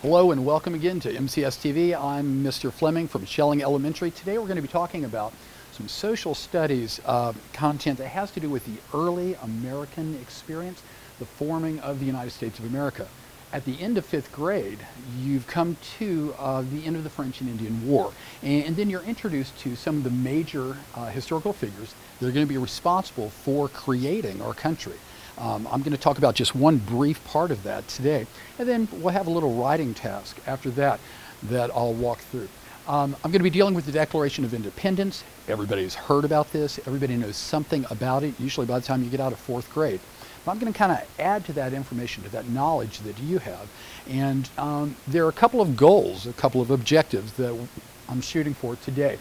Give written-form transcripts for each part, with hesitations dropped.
Hello and welcome again to MCS TV. I'm Mr. Fleming from Schelling Elementary. Today we're going to be talking about some social studies content that has to do with the early American experience, the forming of the United States of America. At the end of 5th grade, you've come to the end of the French and Indian War, and then you're introduced to some of the major historical figures that are going to be responsible for creating our country. I'm going to talk about just one brief part of that today, and then we'll have a little writing task after that I'll walk through. I'm going to be dealing with the Declaration of Independence. Everybody's heard about this. Everybody knows something about it, usually by the time you get out of 4th grade. But I'm going to kind of add to that information, to that knowledge that you have. And there are a couple of goals, a couple of objectives that I'm shooting for today.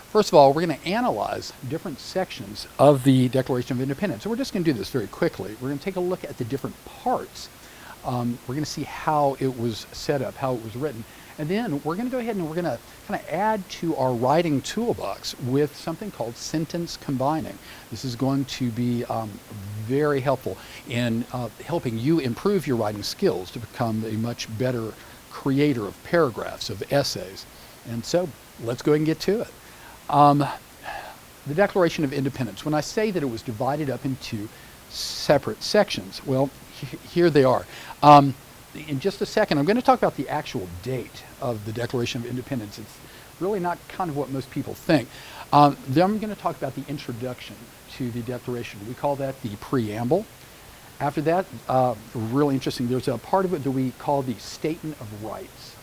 First of all, we're going to analyze different sections of the Declaration of Independence. So we're just going to do this very quickly. We're going to take a look at the different parts. We're going to see how it was set up, how it was written. And then we're going to go ahead and we're going to kind of add to our writing toolbox with something called sentence combining. This is going to be very helpful in helping you improve your writing skills to become a much better creator of paragraphs, of essays. And so let's go ahead and get to it. The Declaration of Independence, when I say that it was divided up into separate sections, well, here they are. In just a second, I'm going to talk about the actual date of the Declaration of Independence. It's really not kind of what most people think. Then I'm going to talk about the introduction to the Declaration. We call that the preamble. After that, really interesting, there's a part of it that we call the Statement of Rights.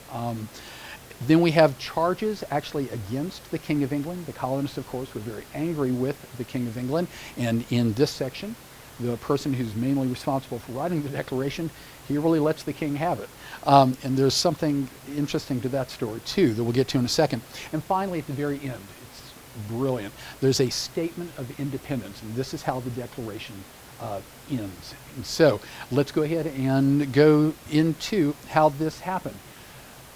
Then we have charges actually against the King of England. The colonists, of course, were very angry with the King of England. And in this section, the person who's mainly responsible for writing the Declaration, he really lets the king have it. And there's something interesting to that story, too, that we'll get to in a second. And finally, at the very end, it's brilliant. There's a Statement of Independence, and this is how the Declaration ends. And so let's go ahead and go into how this happened.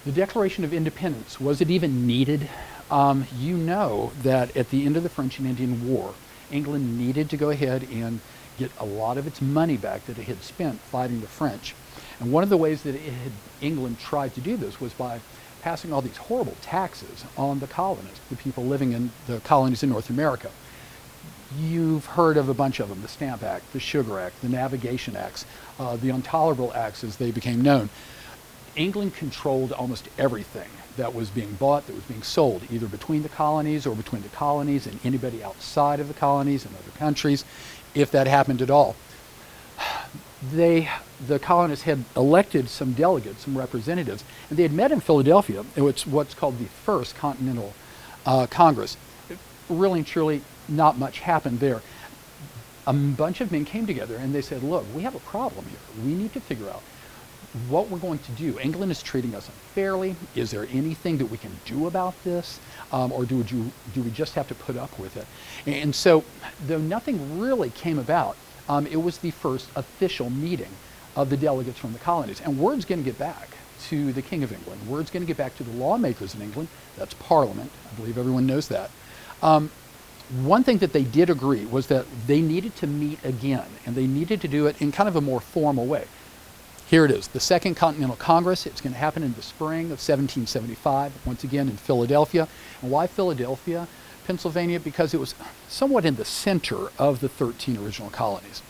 The Declaration of Independence, was it even needed? You know that at the end of the French and Indian War, England needed to go ahead and get a lot of its money back that it had spent fighting the French. And one of the ways that England tried to do this was by passing all these horrible taxes on the colonists, the people living in the colonies in North America. You've heard of a bunch of them: the Stamp Act, the Sugar Act, the Navigation Acts, the Intolerable Acts as they became known. England controlled almost everything that was being bought, that was being sold, either between the colonies or between the colonies and anybody outside of the colonies and other countries, if that happened at all. The colonists had elected some delegates, some representatives, and they had met in Philadelphia. It's what's called the First Continental Congress. Really and truly, not much happened there. A bunch of men came together and they said, look, we have a problem here. We need to figure out what we're going to do. England is treating us unfairly. Is there anything that we can do about this? Or do we just have to put up with it? And so, though nothing really came about, it was the first official meeting of the delegates from the colonies. And word's going to get back to the King of England. Word's going to get back to the lawmakers in England. That's Parliament. I believe everyone knows that. One thing that they did agree was that they needed to meet again, and they needed to do it in kind of a more formal way. Here it is, the Second Continental Congress. It's going to happen in the spring of 1775, once again in Philadelphia. And why Philadelphia, Pennsylvania? Because it was somewhat in the center of the 13 original colonies.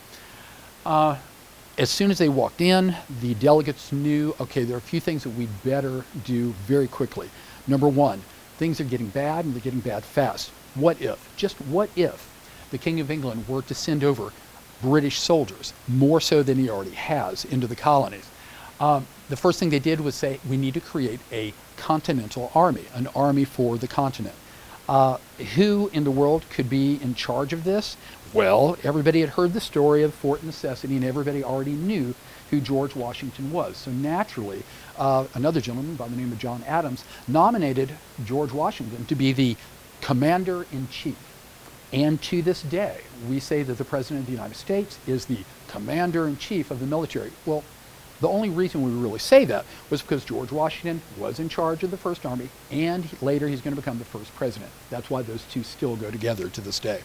As soon as they walked in, the delegates knew, okay, there are a few things that we'd better do very quickly. Number one, things are getting bad, and they're getting bad fast. What if, just what if, the King of England were to send over British soldiers, more so than he already has, into the colonies? The first thing they did was say, we need to create a continental army, an army for the continent. Who in the world could be in charge of this? Well, everybody had heard the story of Fort Necessity, and everybody already knew who George Washington was. So naturally, another gentleman by the name of John Adams nominated George Washington to be the commander-in-chief. And to this day, we say that the President of the United States is the commander-in-chief of the military. Well, the only reason we really say that was because George Washington was in charge of the First Army, and later he's going to become the first president. That's why those two still go together to this day.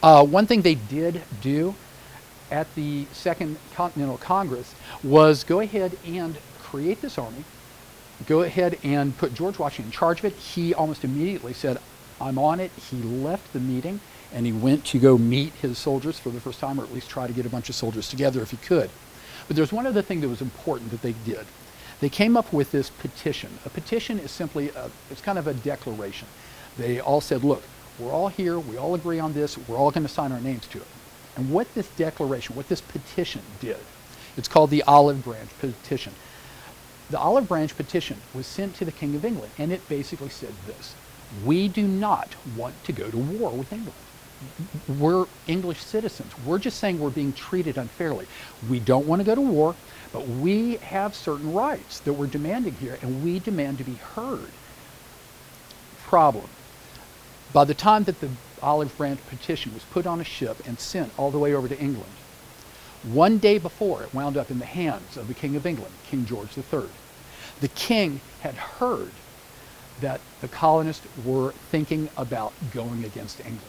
One thing they did do at the Second Continental Congress was go ahead and create this army, go ahead and put George Washington in charge of it. He almost immediately said, I'm on it. He left the meeting and he went to go meet his soldiers for the first time, or at least try to get a bunch of soldiers together if he could. But there's one other thing that was important that they did. They came up with this petition. A petition is simply, it's kind of a declaration. They all said, look, we're all here, we all agree on this, we're all going to sign our names to it. And what this declaration, what this petition did, it's called the Olive Branch Petition. The Olive Branch Petition was sent to the King of England, and it basically said this: we do not want to go to war with England. We're English citizens. We're just saying we're being treated unfairly. We don't want to go to war, but we have certain rights that we're demanding here, and we demand to be heard. Problem. By the time that the Olive Branch Petition was put on a ship and sent all the way over to England, one day before it wound up in the hands of the King of England, King George III. The king had heard that the colonists were thinking about going against England.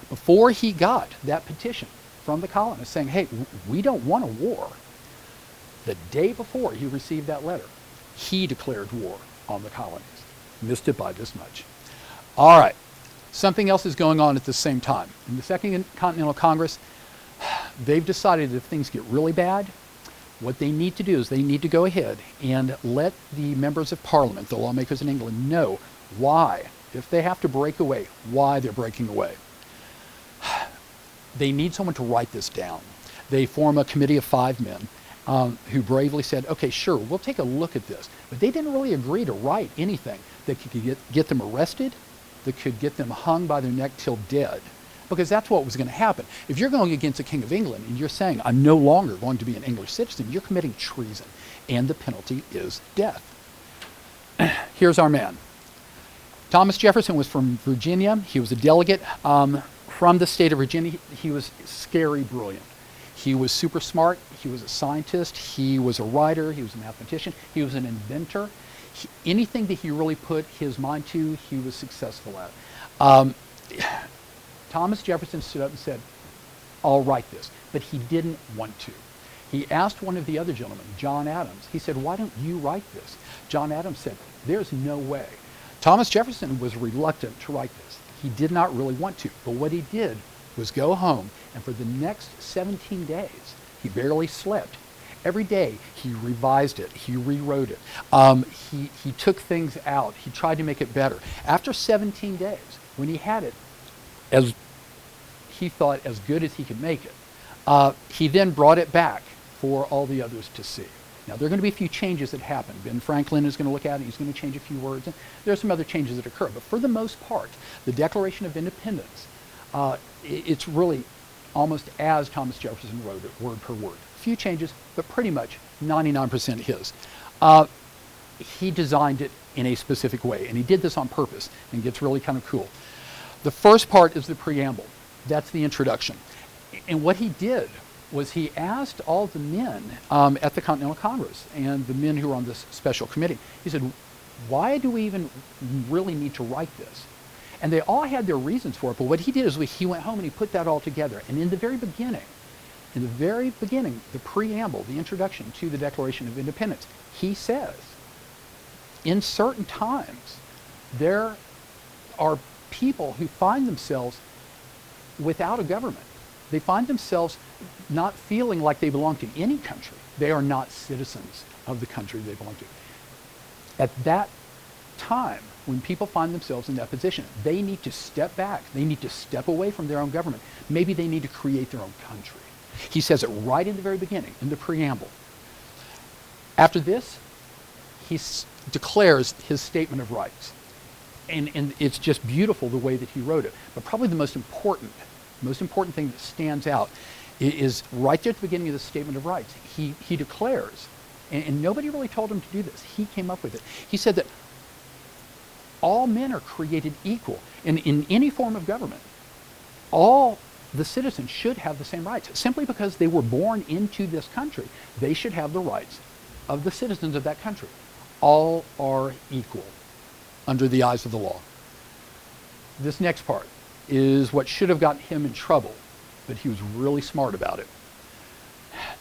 Before he got that petition from the colonists saying, hey, we don't want a war, the day before he received that letter, he declared war on the colonies. Missed it by this much. All right, something else is going on at the same time. In the Second Continental Congress, they've decided if things get really bad, what they need to do is they need to go ahead and let the members of Parliament, the lawmakers in England, know why, if they have to break away, why they're breaking away. They need someone to write this down. They form a committee of 5 men who bravely said, okay, sure, we'll take a look at this. But they didn't really agree to write anything that could get them arrested, that could get them hung by their neck till dead. Because that's what was going to happen. If you're going against the King of England and you're saying, I'm no longer going to be an English citizen, you're committing treason. And the penalty is death. Here's our man. Thomas Jefferson was from Virginia. He was a delegate from the state of Virginia. He was scary brilliant. He was super smart. He was a scientist. He was a writer. He was a mathematician. He was an inventor. Anything that he really put his mind to, he was successful at. Thomas Jefferson stood up and said, I'll write this. But he didn't want to. He asked one of the other gentlemen, John Adams, he said, why don't you write this? John Adams said, there's no way. Thomas Jefferson was reluctant to write this. He did not really want to. But what he did was go home, and for the next 17 days, he barely slept. Every day, he revised it. He rewrote it. He took things out. He tried to make it better. After 17 days, when he had it, as he thought as good as he could make it, he then brought it back for all the others to see. Now, there are going to be a few changes that happen. Ben Franklin is going to look at it. He's going to change a few words. And there are some other changes that occur. But for the most part, the Declaration of Independence, it's really almost as Thomas Jefferson wrote it, word per word. A few changes, but pretty much 99% his. He designed it in a specific way, and he did this on purpose, and it gets really kind of cool. The first part is the preamble. That's the introduction. And what he did was he asked all the men at the Continental Congress and the men who were on this special committee, he said, why do we even really need to write this? And they all had their reasons for it, but what he did is he went home and he put that all together. And in the very beginning, the preamble, the introduction to the Declaration of Independence, he says, in certain times, there are people who find themselves without a government. They find themselves not feeling like they belong to any country. They are not citizens of the country they belong to. At that time, when people find themselves in that position, they need to step back. They need to step away from their own government. Maybe they need to create their own country. He says it right in the very beginning, in the preamble. After this, he declares his statement of rights. And it's just beautiful the way that he wrote it. But probably the most important thing that stands out is right there at the beginning of the Statement of Rights. He declares, and nobody really told him to do this. He came up with it. He said that all men are created equal. And in any form of government, all the citizens should have the same rights. Simply because they were born into this country, they should have the rights of the citizens of that country. All are equal under the eyes of the law. This next part is what should have gotten him in trouble, but he was really smart about it.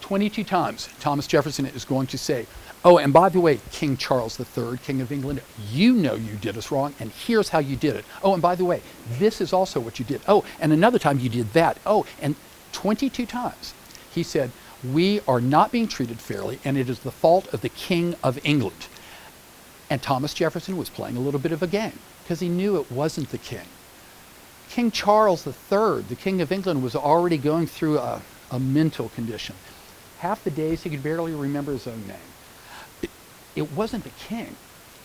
22 times Thomas Jefferson is going to say, Oh, and by the way, King Charles III, King of England, you know you did us wrong, and here's how you did it. Oh, and by the way, this is also what you did. Oh, and another time you did that. Oh, and 22 times he said, we are not being treated fairly, and it is the fault of the King of England. And Thomas Jefferson was playing a little bit of a game because he knew it wasn't the king. King Charles III, the King of England, was already going through a mental condition. Half the days he could barely remember his own name. It wasn't the king,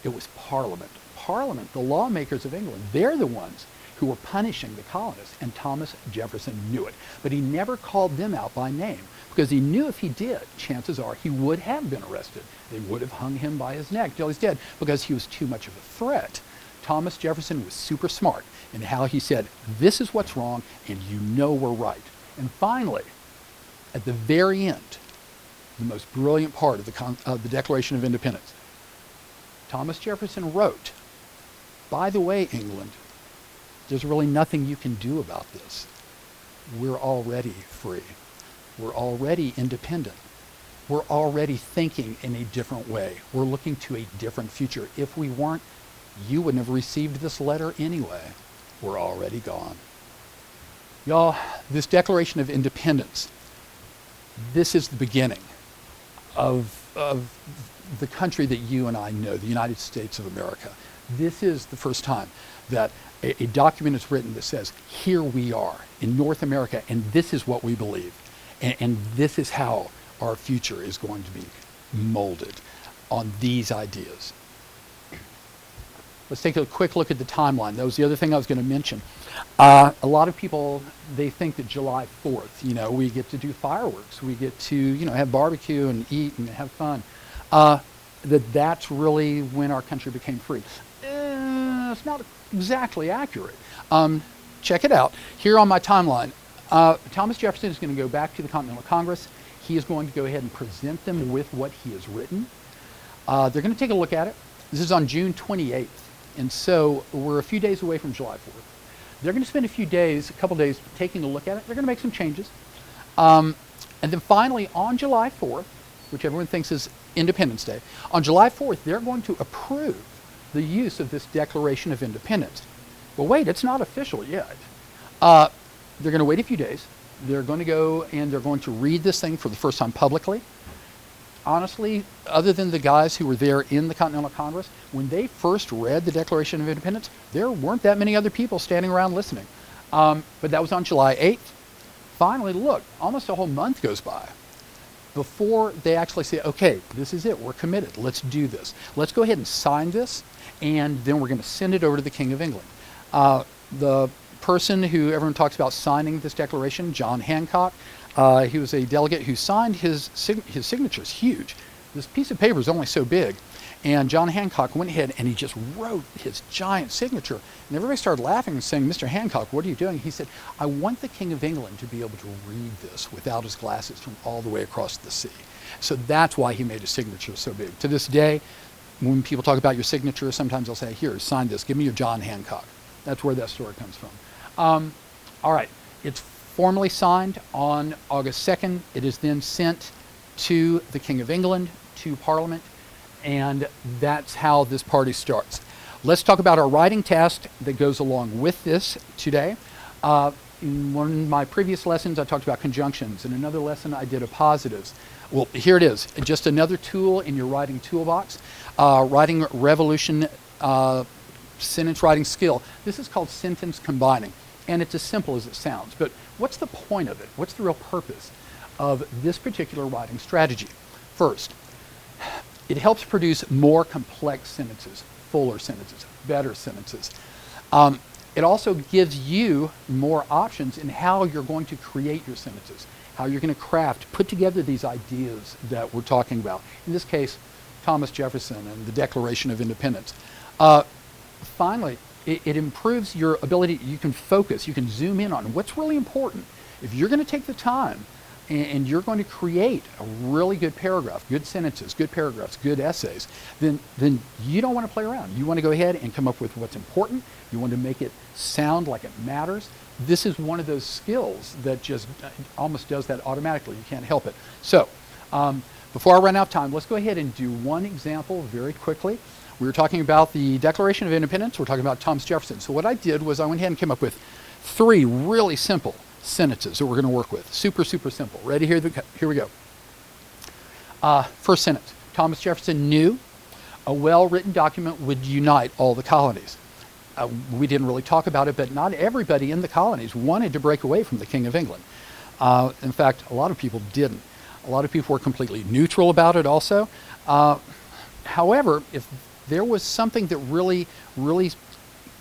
it was Parliament. Parliament, the lawmakers of England, they're the ones who were punishing the colonists, and Thomas Jefferson knew it. But he never called them out by name, because he knew if he did, chances are he would have been arrested. They would have hung him by his neck till he's dead, because he was too much of a threat. Thomas Jefferson was super smart in how he said, this is what's wrong, and you know we're right. And finally, at the very end, the most brilliant part of the Declaration of Independence, Thomas Jefferson wrote, by the way, England, there's really nothing you can do about this. We're already free. We're already independent. We're already thinking in a different way. We're looking to a different future. If we weren't, you wouldn't have received this letter anyway. We're already gone. Y'all, this Declaration of Independence, this is the beginning of the country that you and I know, the United States of America. This is the first time that a document is written that says, here we are in North America, and this is what we believe. And this is how our future is going to be molded on these ideas. Let's take a quick look at the timeline. That was the other thing I was going to mention. A lot of people, they think that July 4th, we get to do fireworks. We get to, have barbecue and eat and have fun. That's really when our country became free. It's not exactly accurate. Check it out. Here on my timeline, Thomas Jefferson is going to go back to the Continental Congress. He is going to go ahead and present them with what he has written. They're going to take a look at it. This is on June 28th. And so we're a few days away from July 4th. They're going to spend a couple days taking a look at it. They're going to make some changes. And then finally on July 4th, which everyone thinks is Independence Day, on July 4th, they're going to approve the use of this Declaration of Independence. Well, wait, it's not official yet. They're going to wait a few days. They're going to go and they're going to read this thing for the first time publicly. Honestly, other than the guys who were there in the Continental Congress, when they first read the Declaration of Independence, there weren't that many other people standing around listening. But that was on July 8th. Finally, look, almost a whole month goes by before they actually say, okay, this is it, we're committed, let's do this. Let's go ahead and sign this, and then we're going to send it over to the King of England. The person who everyone talks about signing this declaration, John Hancock, he was a delegate who signed his signature is huge. This piece of paper is only so big. And John Hancock went ahead and he just wrote his giant signature. And everybody started laughing and saying, Mr. Hancock, what are you doing? He said, I want the King of England to be able to read this without his glasses from all the way across the sea. So that's why he made his signature so big. To this day, when people talk about your signature, sometimes they'll say, here, sign this. Give me your John Hancock. That's where that story comes from. All right. It's formally signed on August 2nd. It is then sent to the King of England, to Parliament, and that's how this party starts. Let's talk about our writing test that goes along with this today. In one of my previous lessons, I talked about conjunctions. In another lesson, I did appositives. Well, here it is, just another tool in your writing toolbox. Writing revolution, sentence writing skill. This is called sentence combining, and it's as simple as it sounds. But what's the point of it? What's the real purpose of this particular writing strategy? First, it helps produce more complex sentences, fuller sentences, better sentences. It also gives you more options in how you're going to create your sentences, how you're going to put together these ideas that we're talking about. In this case, Thomas Jefferson and the Declaration of Independence. Finally, it improves your ability. You can focus, you can zoom in on what's really important. If you're going to take the time and you're going to create a really good paragraph, good sentences, good paragraphs, good essays, then you don't want to play around. You want to go ahead and come up with what's important. You want to make it sound like it matters. This is one of those skills that just almost does that automatically. You can't help it. So the before I run out of time, let's go ahead and do one example very quickly. We were talking about the Declaration of Independence. We're talking about Thomas Jefferson. So what I did was I went ahead and came up with 3 really simple sentences that we're going to work with. Super, super simple. Ready? Here we go. First sentence. Thomas Jefferson knew a well-written document would unite all the colonies. We didn't really talk about it, but not everybody in the colonies wanted to break away from the King of England. In fact, a lot of people didn't. A lot of people were completely neutral about it also. However, if there was something that really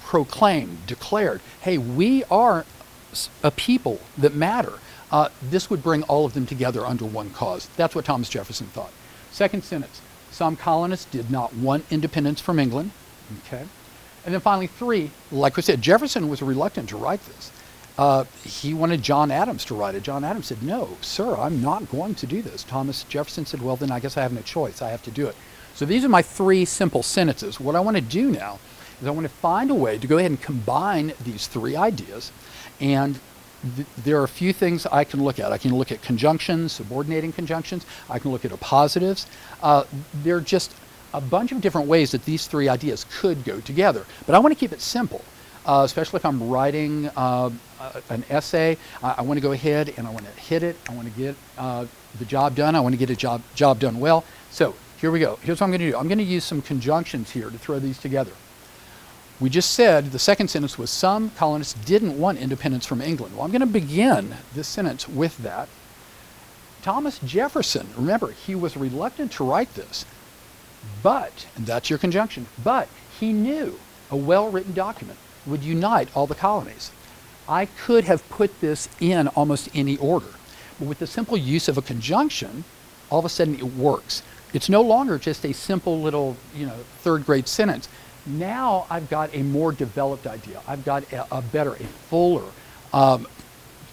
proclaimed, declared, hey, we are a people that matter, this would bring all of them together under one cause. That's what Thomas Jefferson thought. Second sentence, some colonists did not want independence from England. Okay. And then finally 3, like we said, Jefferson was reluctant to write this. He wanted John Adams to write it. John Adams said, no, sir, I'm not going to do this. Thomas Jefferson said, well, then I guess I have no choice. I have to do it. So these are my 3 simple sentences. What I want to do now is I want to find a way to go ahead and combine these 3 ideas. And there are a few things I can look at. I can look at conjunctions, subordinating conjunctions. I can look at appositives. There are just a bunch of different ways that these 3 ideas could go together. But I want to keep it simple, especially if I'm writing an essay. I want to go ahead and I want to hit it. I want to get the job done. I want to get a job done well. So here we go. Here's what I'm going to do. I'm going to use some conjunctions here to throw these together. We just said the second sentence was some colonists didn't want independence from England. Well, I'm going to begin this sentence with that. Thomas Jefferson, remember, he was reluctant to write this, but, and that's your conjunction, but he knew a well-written document would unite all the colonies. I could have put this in almost any order, but with the simple use of a conjunction, all of a sudden it works. It's no longer just a simple little, 3rd grade sentence. Now I've got a more developed idea. I've got a fuller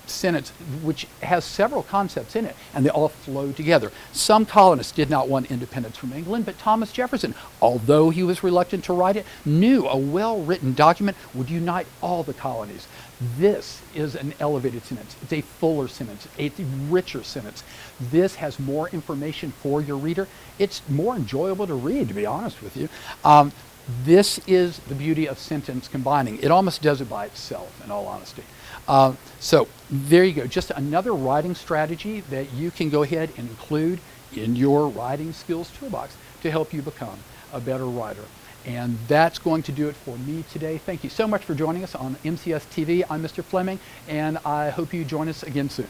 sentence which has several concepts in it, and they all flow together. Some colonists did not want independence from England, but Thomas Jefferson, although he was reluctant to write it, knew a well-written document would unite all the colonies. This is an elevated sentence. It's a fuller sentence, a richer sentence. This has more information for your reader. It's more enjoyable to read, to be honest with you. This is the beauty of sentence combining. It almost does it by itself, in all honesty. So there you go. Just another writing strategy that you can go ahead and include in your writing skills toolbox to help you become a better writer. And that's going to do it for me today. Thank you so much for joining us on MCS TV. I'm Mr. Fleming, and I hope you join us again soon.